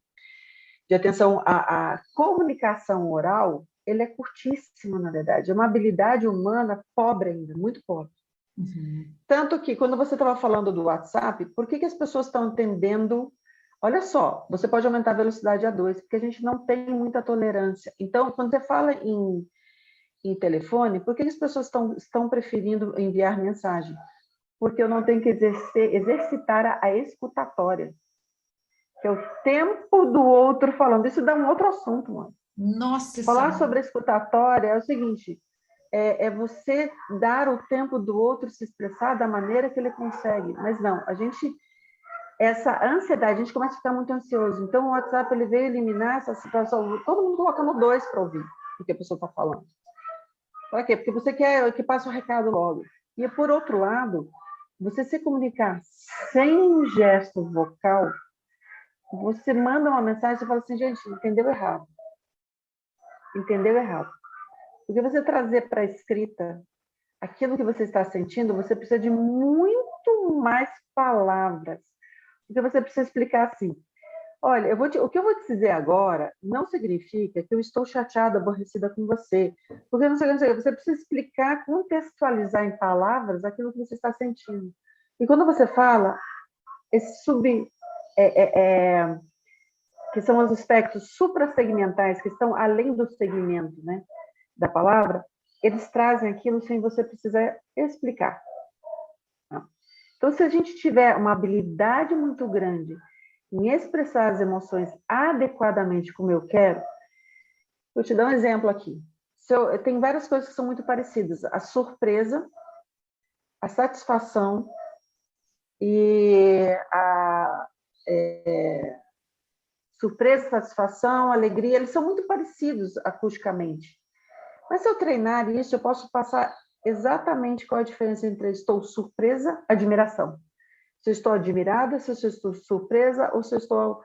de atenção à comunicação oral, ele é curtíssimo, na verdade. É uma habilidade humana pobre ainda, muito pobre. Uhum. Tanto que, quando você estava falando do WhatsApp, por que as pessoas estão entendendo? Olha só, você pode aumentar a velocidade a 2, porque a gente não tem muita tolerância. Então, quando você fala em telefone, por que as pessoas estão preferindo enviar mensagem? Porque eu não tenho que exercitar a escutatória, que é o tempo do outro falando. Isso dá um outro assunto, mano. Nossa Falar Senhora. sobre a escutatória é o seguinte, é você dar o tempo do outro se expressar da maneira que ele consegue. Mas não, essa ansiedade, a gente começa a ficar muito ansioso. Então, o WhatsApp ele veio eliminar essa situação, todo mundo colocando 2 para ouvir o que a pessoa está falando. Para quê? Porque você quer que passe o recado logo. E, por outro lado, você se comunicar sem um gesto vocal, você manda uma mensagem e fala assim, gente, entendeu errado. Entendeu errado. Porque você trazer para a escrita aquilo que você está sentindo, você precisa de muito mais palavras. Porque você precisa explicar assim, olha, o que eu vou te dizer agora não significa que eu estou chateada, aborrecida com você. Porque não sei, você precisa explicar, contextualizar em palavras aquilo que você está sentindo. E quando você fala, esse que são os aspectos suprassegmentais, que estão além do segmento, né? da palavra, eles trazem aquilo sem você precisar explicar. Então, se a gente tiver uma habilidade muito grande em expressar as emoções adequadamente como eu quero, vou te dar um exemplo aqui. Tem várias coisas que são muito parecidas. A surpresa, a satisfação e a surpresa, satisfação, alegria, eles são muito parecidos acusticamente. Mas se eu treinar isso, eu posso passar exatamente qual a diferença entre estou surpresa, admiração. Se eu estou admirada, se eu estou surpresa ou se eu estou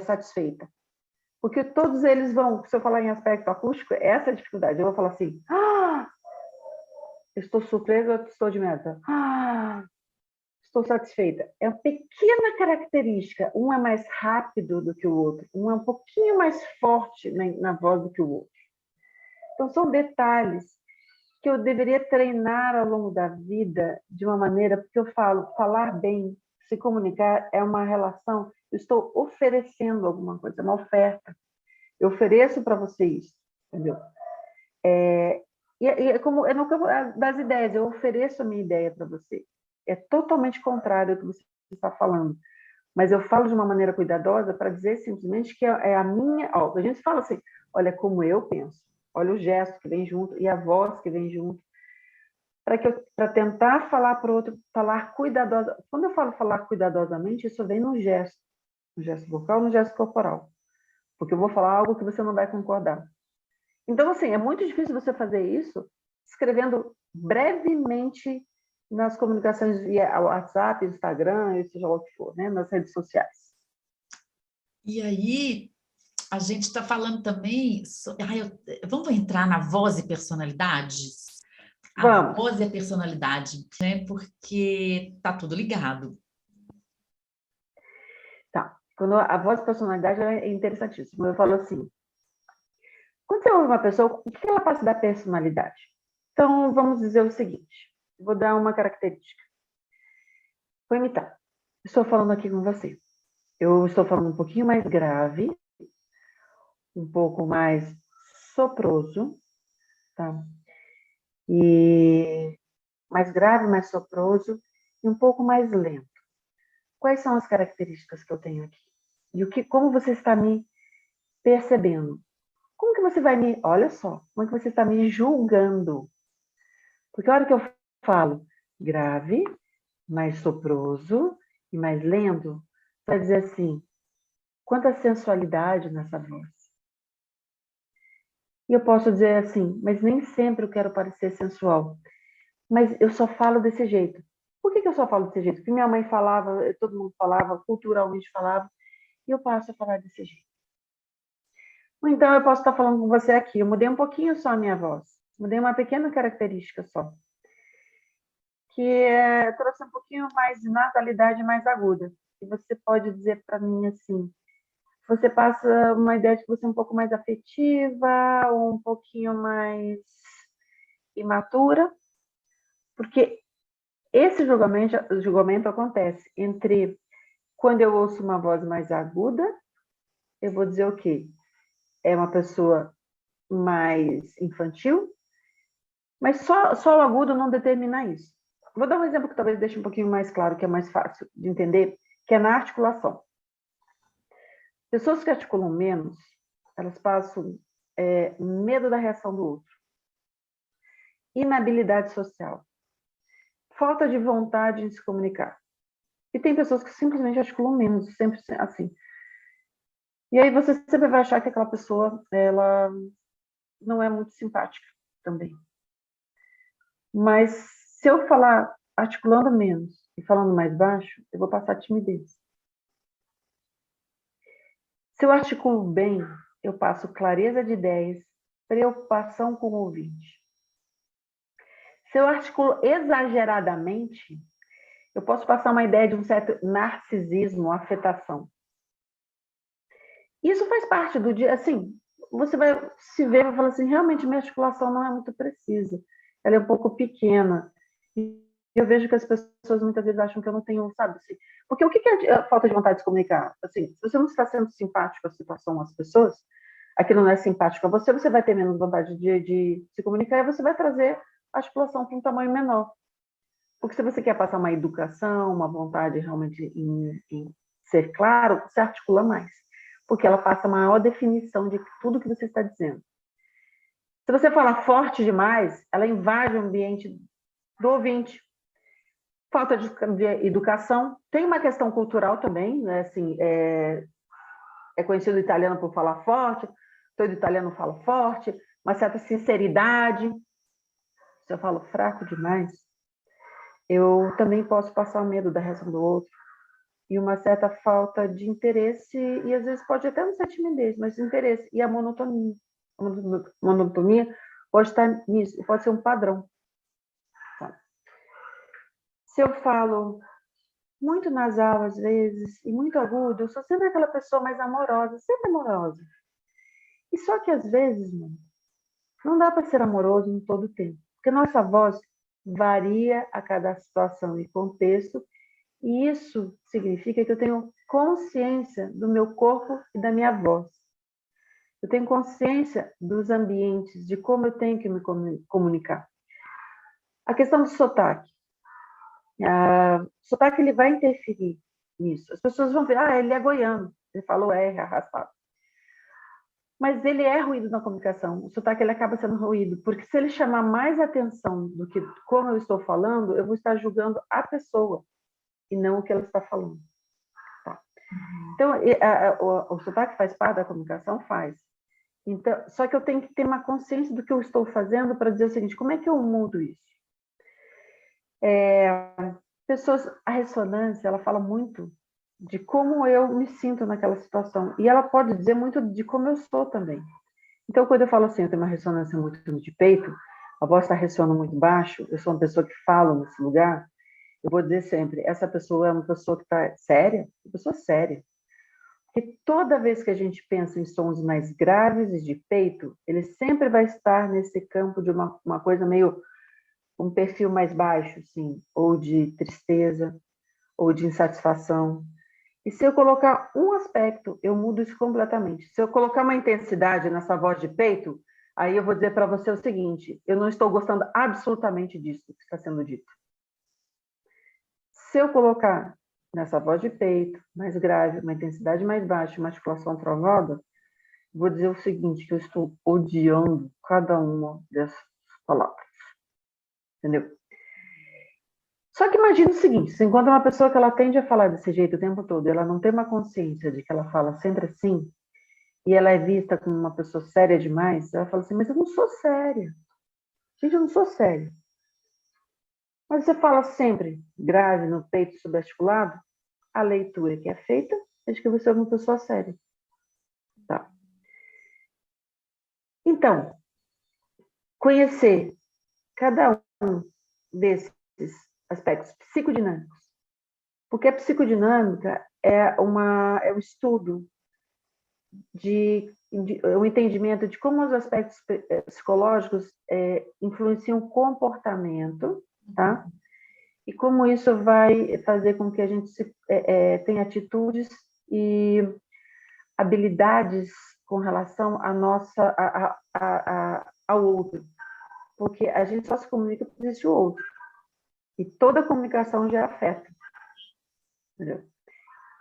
satisfeita. Porque todos eles vão, se eu falar em aspecto acústico, essa é a dificuldade. Eu vou falar assim, estou surpresa ou estou admirada? Estou satisfeita. É uma pequena característica. Um é mais rápido do que o outro. Um é um pouquinho mais forte na voz do que o outro. Então, são detalhes que eu deveria treinar ao longo da vida de uma maneira, porque eu falo, falar bem, se comunicar é uma relação, eu estou oferecendo alguma coisa, é uma oferta. Eu ofereço para você isso, entendeu? É como é no campo das ideias, eu ofereço a minha ideia para você. É totalmente contrário ao que você está falando. Mas eu falo de uma maneira cuidadosa para dizer simplesmente que é a minha... Ó, a gente fala assim, olha como eu penso, olha o gesto que vem junto e a voz que vem junto, para tentar falar para o outro, falar cuidadosa. Quando eu falo falar cuidadosamente, isso vem no gesto vocal, no gesto corporal, porque eu vou falar algo que você não vai concordar. Então, assim, é muito difícil você fazer isso escrevendo brevemente nas comunicações via WhatsApp, Instagram, seja lá o que for, né, nas redes sociais. E aí, a gente está falando também... Vamos entrar na voz e personalidades? A Vamos. voz e a personalidade, né? Porque tá tudo ligado. Tá. Quando a voz e personalidade é interessantíssimo. Eu falo assim, quando você ouve uma pessoa, o que ela passa da personalidade? Então, vamos dizer o seguinte, vou dar uma característica. Vou imitar. Estou falando aqui com você. Eu estou falando um pouquinho mais grave, um pouco mais soproso, tá? E mais grave, mais soproso e um pouco mais lento. Quais são as características que eu tenho aqui? E como você está me percebendo? Como que você vai me... Olha só, como é que você está me julgando? Porque a hora que eu falo grave, mais soproso e mais lento, vai dizer assim, quanta sensualidade nessa voz. E eu posso dizer assim, mas nem sempre eu quero parecer sensual. Mas eu só falo desse jeito. Por que eu só falo desse jeito? Porque minha mãe falava, todo mundo falava, culturalmente falava, e eu passo a falar desse jeito. Ou então eu posso estar falando com você aqui, eu mudei um pouquinho só a minha voz, mudei uma pequena característica só, que trouxe um pouquinho mais de nasalidade mais aguda. E você pode dizer para mim assim, você passa uma ideia de que você é um pouco mais afetiva, ou um pouquinho mais imatura, porque esse julgamento acontece entre quando eu ouço uma voz mais aguda, eu vou dizer o quê? É uma pessoa mais infantil, mas só o agudo não determina isso. Vou dar um exemplo que talvez deixe um pouquinho mais claro, que é mais fácil de entender, que é na articulação. Pessoas que articulam menos, elas passam medo da reação do outro, inabilidade social, falta de vontade em se comunicar. E tem pessoas que simplesmente articulam menos, sempre assim. E aí você sempre vai achar que aquela pessoa, ela não é muito simpática também. Mas se eu falar articulando menos e falando mais baixo, eu vou passar timidez. Se eu articulo bem, eu passo clareza de ideias, preocupação com o ouvinte. Se eu articulo exageradamente, eu posso passar uma ideia de um certo narcisismo, afetação. Isso faz parte do dia, assim, você vai se ver e vai falar assim, realmente minha articulação não é muito precisa, ela é um pouco pequena. E eu vejo que as pessoas muitas vezes acham que eu não tenho, sabe, assim, porque o que é a falta de vontade de se comunicar? Assim, se você não está sendo simpático à situação, às pessoas, aquilo não é simpático a você, você vai ter menos vontade de se comunicar e você vai trazer a articulação para um tamanho menor. Porque se você quer passar uma educação, uma vontade realmente em ser claro, você articula mais. Porque ela passa a maior definição de tudo que você está dizendo. Se você falar forte demais, ela invade o ambiente do ouvinte. Falta de educação. Tem uma questão cultural também, né? Assim, é conhecido o italiano por falar forte, todo italiano fala forte, uma certa sinceridade. Se eu falo fraco demais, eu também posso passar o medo da reação do outro e uma certa falta de interesse, e às vezes pode até não ser timidez, mas interesse, e a monotonia. A monotonia pode estar nisso, pode ser um padrão. Tá? Se eu falo muito nasal, às vezes, e muito agudo, eu sou sempre aquela pessoa mais amorosa, sempre amorosa. E só que às vezes, mano, não dá para ser amoroso em todo o tempo, porque nossa voz varia a cada situação e contexto, e isso significa que eu tenho consciência do meu corpo e da minha voz. Eu tenho consciência dos ambientes, de como eu tenho que me comunicar. A questão do sotaque. O sotaque ele vai interferir nisso. As pessoas vão ver, ele é goiano, ele falou R arrastado. Mas ele é ruído na comunicação. O sotaque ele acaba sendo ruído, porque se ele chamar mais atenção do que como eu estou falando, eu vou estar julgando a pessoa e não o que ela está falando. Tá? Então, o sotaque faz parte da comunicação? Faz. Então, só que eu tenho que ter uma consciência do que eu estou fazendo para dizer o seguinte, como é que eu mudo isso? A ressonância, ela fala muito de como eu me sinto naquela situação. E ela pode dizer muito de como eu sou também. Então, quando eu falo assim, eu tenho uma ressonância muito de peito, a voz está ressonando muito baixo, eu sou uma pessoa que fala nesse lugar, eu vou dizer sempre, essa pessoa é uma pessoa que está séria, uma pessoa séria. Porque toda vez que a gente pensa em sons mais graves e de peito, ele sempre vai estar nesse campo de uma coisa meio, um perfil mais baixo, assim, ou de tristeza, ou de insatisfação. E se eu colocar um aspecto, eu mudo isso completamente. Se eu colocar uma intensidade nessa voz de peito, aí eu vou dizer para você o seguinte, eu não estou gostando absolutamente disso que está sendo dito. Se eu colocar nessa voz de peito, mais grave, uma intensidade mais baixa, uma articulação travada, vou dizer o seguinte, que eu estou odiando cada uma dessas palavras. Entendeu? Só que imagina o seguinte, você encontra uma pessoa que ela tende a falar desse jeito o tempo todo, ela não tem uma consciência de que ela fala sempre assim, e ela é vista como uma pessoa séria demais, ela fala assim, mas eu não sou séria. Gente, eu não sou séria. Mas você fala sempre grave, no peito subarticulado, a leitura que é feita é de que você é uma pessoa séria. Tá. Então, conhecer cada um desses aspectos psicodinâmicos, porque a psicodinâmica é um estudo de um entendimento de como os aspectos psicológicos influenciam o comportamento, tá? E como isso vai fazer com que a gente tenha atitudes e habilidades com relação ao outro. Porque a gente só se comunica porque existe o outro. E toda comunicação gera afeto. Entendeu?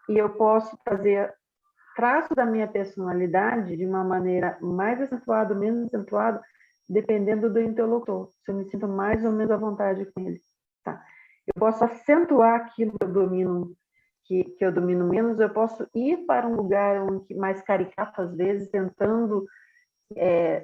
E eu posso fazer traço da minha personalidade de uma maneira mais acentuada, menos acentuada, dependendo do interlocutor. Se eu me sinto mais ou menos à vontade com ele. Tá? Eu posso acentuar aquilo que eu domino, que eu domino menos, eu posso ir para um lugar mais caricato, às vezes, tentando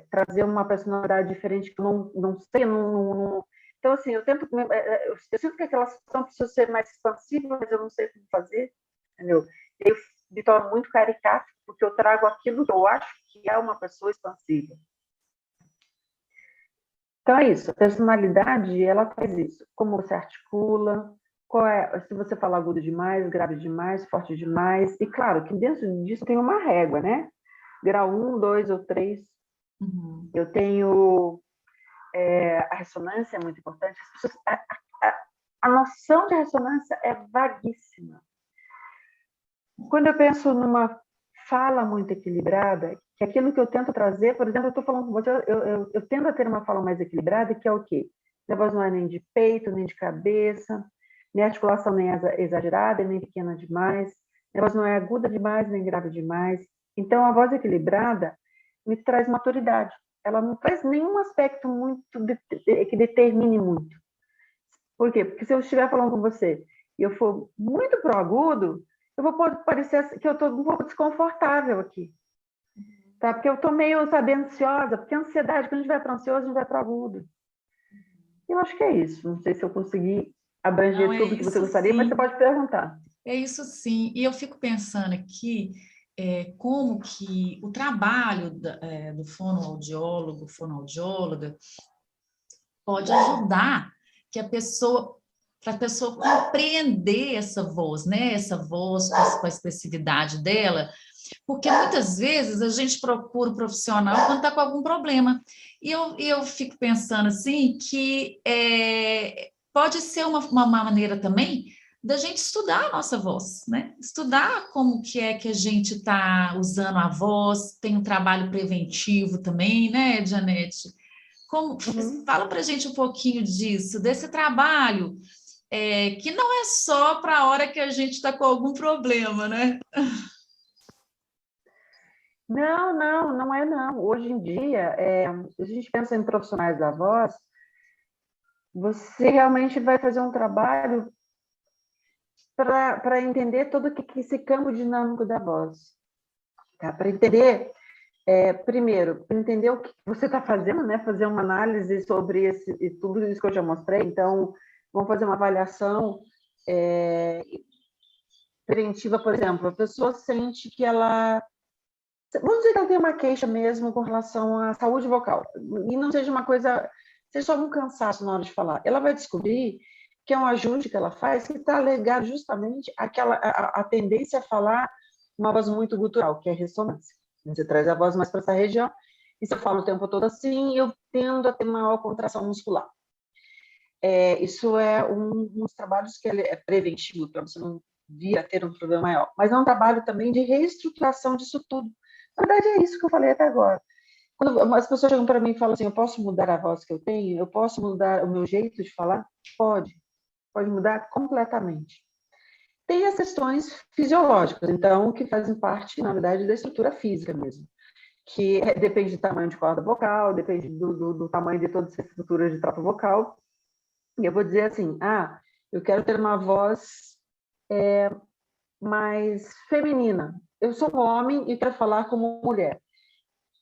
trazer uma personalidade diferente que eu não sei, Então, assim, eu sinto que aquela situação precisa ser mais expansiva, mas eu não sei como fazer, entendeu? Eu me torno muito caricato, porque eu trago aquilo que eu acho que é uma pessoa expansiva. Então, é isso. A personalidade, ela faz isso. Como você articula, se você fala agudo demais, grave demais, forte demais. E, claro, que dentro disso tem uma régua, né? Grau 1, 2 ou 3. Uhum. Eu tenho... a ressonância é muito importante. A noção de ressonância é vaguíssima. Quando eu penso numa fala muito equilibrada, que aquilo que eu tento trazer, por exemplo, eu estou falando com você, eu tendo a ter uma fala mais equilibrada, que é o quê? Minha voz não é nem de peito, nem de cabeça, minha articulação nem é exagerada, nem pequena demais, minha voz não é aguda demais, nem grave demais. Então, a voz equilibrada me traz maturidade. Ela não traz nenhum aspecto muito que determine muito. Por quê? Porque se eu estiver falando com você e eu for muito pro agudo, eu vou parecer que eu estou um pouco desconfortável aqui. Tá? Porque eu estou meio, sabe, ansiosa, porque a ansiedade, quando a gente vai para ansioso, a gente vai para agudo. Eu acho que é isso. Não sei se eu consegui Não, abranger é tudo que você isso gostaria, mas você sim. pode perguntar. É isso sim. E eu fico pensando aqui como que o trabalho do fonoaudiólogo, fonoaudióloga, pode ajudar que para a pessoa compreender essa voz, né? Essa voz com a expressividade dela, porque muitas vezes a gente procura o profissional quando está com algum problema. E eu fico pensando assim que pode ser uma maneira também da gente estudar a nossa voz, né? Estudar como que é que a gente está usando a voz, tem um trabalho preventivo também, né, Janete? Como, Uhum. fala para a gente um pouquinho disso, desse trabalho, que não é só para a hora que a gente está com algum problema, né? Não, não, não é não. Hoje em dia, a gente pensa em profissionais da voz, você realmente vai fazer um trabalho para entender todo esse campo dinâmico da voz. Tá? Para entender, primeiro, entender o que você está fazendo, né? Fazer uma análise sobre tudo isso que eu já mostrei. Então, vamos fazer uma avaliação preventiva, por exemplo. A pessoa sente que ela... Vamos dizer que ela tem uma queixa mesmo com relação à saúde vocal. E não seja uma coisa... Seja só um cansaço na hora de falar. Ela vai descobrir que é um ajuste que ela faz que está ligado justamente a tendência a falar uma voz muito gutural, que é ressonância. Você traz a voz mais para essa região, e se eu falo o tempo todo assim, eu tendo a ter maior contração muscular. Isso é um dos trabalhos que é preventivo, para você não vir a ter um problema maior. Mas é um trabalho também de reestruturação disso tudo. Na verdade, é isso que eu falei até agora. Quando as pessoas chegam para mim e falam assim, eu posso mudar a voz que eu tenho? Eu posso mudar o meu jeito de falar? Pode mudar completamente. Tem as questões fisiológicas, então, que fazem parte, na verdade, da estrutura física mesmo, que depende do tamanho de corda vocal, depende do tamanho de toda essa estrutura de trato vocal. E eu vou dizer assim, eu quero ter uma voz mais feminina. Eu sou um homem e quero falar como mulher.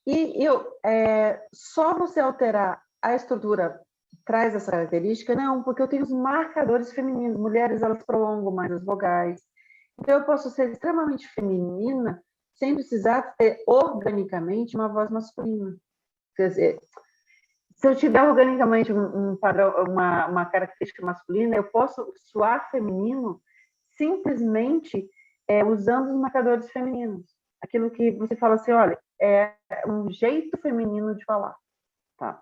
E só você alterar a estrutura traz essa característica? Não, porque eu tenho os marcadores femininos. Mulheres, elas prolongam mais as vogais. Então, eu posso ser extremamente feminina sem precisar ter organicamente uma voz masculina. Quer dizer, se eu tiver organicamente um padrão, uma característica masculina, eu posso soar feminino simplesmente usando os marcadores femininos. Aquilo que você fala assim, olha, é um jeito feminino de falar. Tá?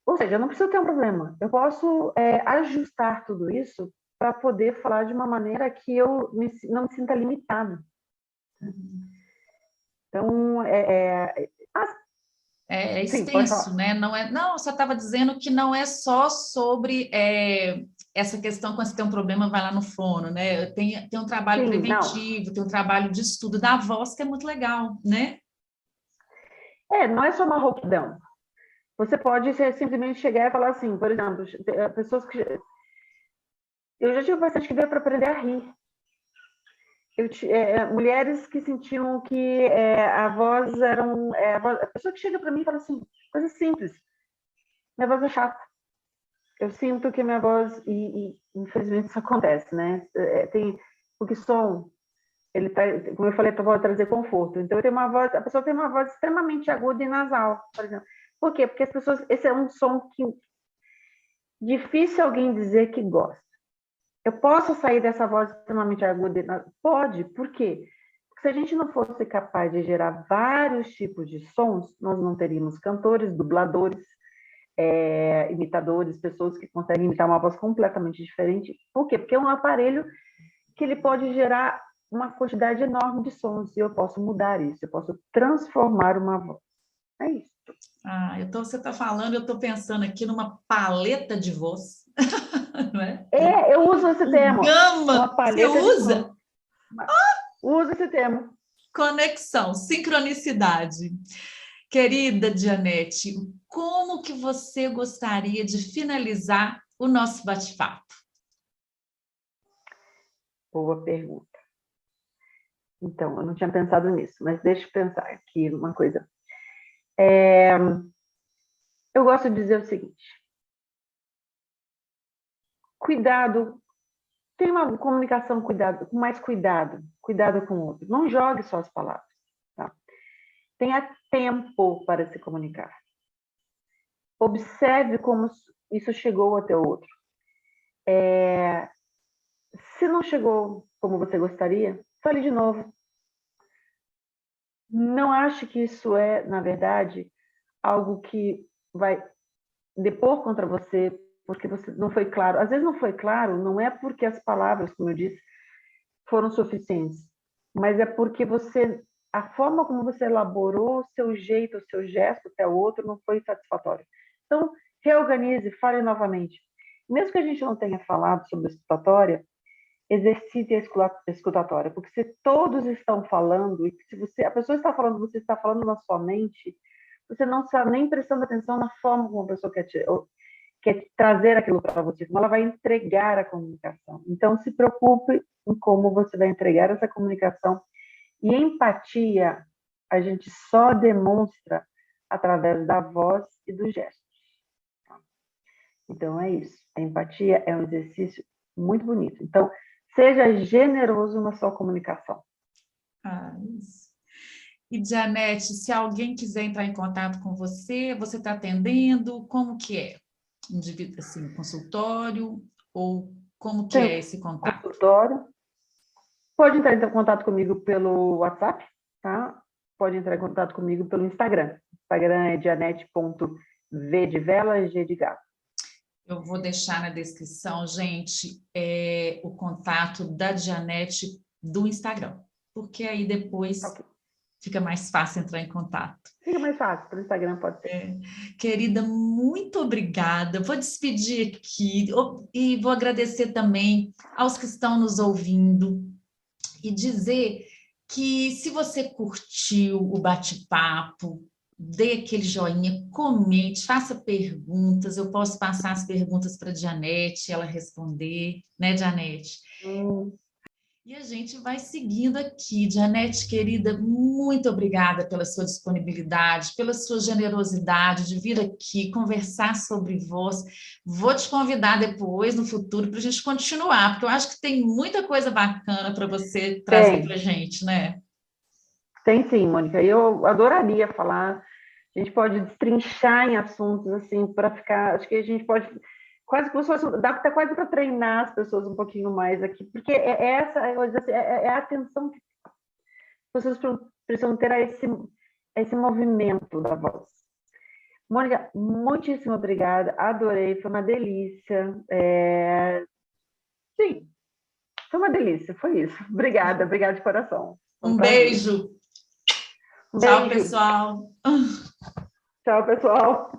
Ou seja, eu não preciso ter um problema. Eu posso ajustar tudo isso para poder falar de uma maneira que eu não me sinta limitada. Então, sim, pode extenso, falar. né? Não, eu só estava dizendo que não é só sobre essa questão quando você tem um problema, vai lá no fono, né? Tem um trabalho Sim, não. preventivo, tem um trabalho de estudo da voz que é muito legal, né? Não é só uma rouquidão. Você pode simplesmente chegar e falar assim, por exemplo, pessoas que... Eu já tive paciente que veio para aprender a rir. Mulheres que sentiam que a voz era a pessoa que chega para mim e fala assim, coisa simples, minha voz é chata. Eu sinto que minha voz, e infelizmente isso acontece, né? Porque som, ele tá, como eu falei, pode trazer conforto. Então, a pessoa tem uma voz extremamente aguda e nasal, por exemplo. Por quê? Porque as pessoas, esse é um som que difícil alguém dizer que gosta. Eu posso sair dessa voz extremamente aguda? Pode, por quê? Porque se a gente não fosse capaz de gerar vários tipos de sons, nós não teríamos cantores, dubladores, imitadores, pessoas que conseguem imitar uma voz completamente diferente. Por quê? Porque é um aparelho que ele pode gerar uma quantidade enorme de sons e eu posso mudar isso, eu posso transformar uma voz. É isso. Então você está falando, eu estou pensando aqui numa paleta de voz, não é? Eu uso esse termo. Uma Gama, você paleta de usa? sons. Uso esse termo. Conexão, sincronicidade. Querida Dianete, como que você gostaria de finalizar o nosso bate-papo? Boa pergunta. Então, eu não tinha pensado nisso, mas deixa eu pensar aqui uma coisa. Eu gosto de dizer o seguinte: cuidado, tenha uma comunicação com mais cuidado, cuidado com o outro. Não jogue só as palavras. Tá? Tenha tempo para se comunicar. Observe como isso chegou até o outro. Se não chegou como você gostaria, fale de novo. Não ache que isso é, na verdade, algo que vai depor contra você, porque você não foi claro. Às vezes não foi claro, não é porque as palavras, como eu disse, foram suficientes, mas é porque a forma como você elaborou o seu jeito, o seu gesto até o outro não foi satisfatório. Então, reorganize, fale novamente. Mesmo que a gente não tenha falado sobre a escutatória, exercite a escutatória, porque se todos estão falando, e se a pessoa está falando, você está falando na sua mente, você não está nem prestando atenção na forma como a pessoa quer trazer aquilo para você, como ela vai entregar a comunicação. Então, se preocupe em como você vai entregar essa comunicação. E empatia, a gente só demonstra através da voz e do gesto. Então, é isso. A empatia é um exercício muito bonito. Então, seja generoso na sua comunicação. Isso. E, Dianete, se alguém quiser entrar em contato com você, você está atendendo? Como que é? Indivíduo, assim, consultório? Ou como que é esse contato? Consultório. Pode entrar em contato comigo pelo WhatsApp, tá? Pode entrar em contato comigo pelo Instagram. O Instagram é dianete.v de vela, G de gato. Eu vou deixar na descrição, gente, o contato da Dianete do Instagram, porque aí depois fica mais fácil entrar em contato. Fica mais fácil, pelo Instagram pode ser. Querida, muito obrigada. Vou despedir aqui e vou agradecer também aos que estão nos ouvindo e dizer que se você curtiu o bate-papo, dê aquele joinha, comente, faça perguntas. Eu posso passar as perguntas para a Dianete, ela responder, né, Dianete? E a gente vai seguindo aqui. Dianete, querida, muito obrigada pela sua disponibilidade, pela sua generosidade de vir aqui conversar sobre voz. Vou te convidar depois, no futuro, para a gente continuar, porque eu acho que tem muita coisa bacana para você trazer para a gente, né? Tem sim, Mônica. Eu adoraria falar. A gente pode destrinchar em assuntos assim para ficar. Acho que a gente pode quase como se fosse, dá quase para treinar as pessoas um pouquinho mais aqui, porque é a atenção que as pessoas precisam ter a esse movimento da voz. Mônica, muitíssimo obrigada, adorei, foi uma delícia. Sim, foi uma delícia, foi isso. Obrigada de coração. Um beijo. Tchau, pessoal. Tchau, pessoal.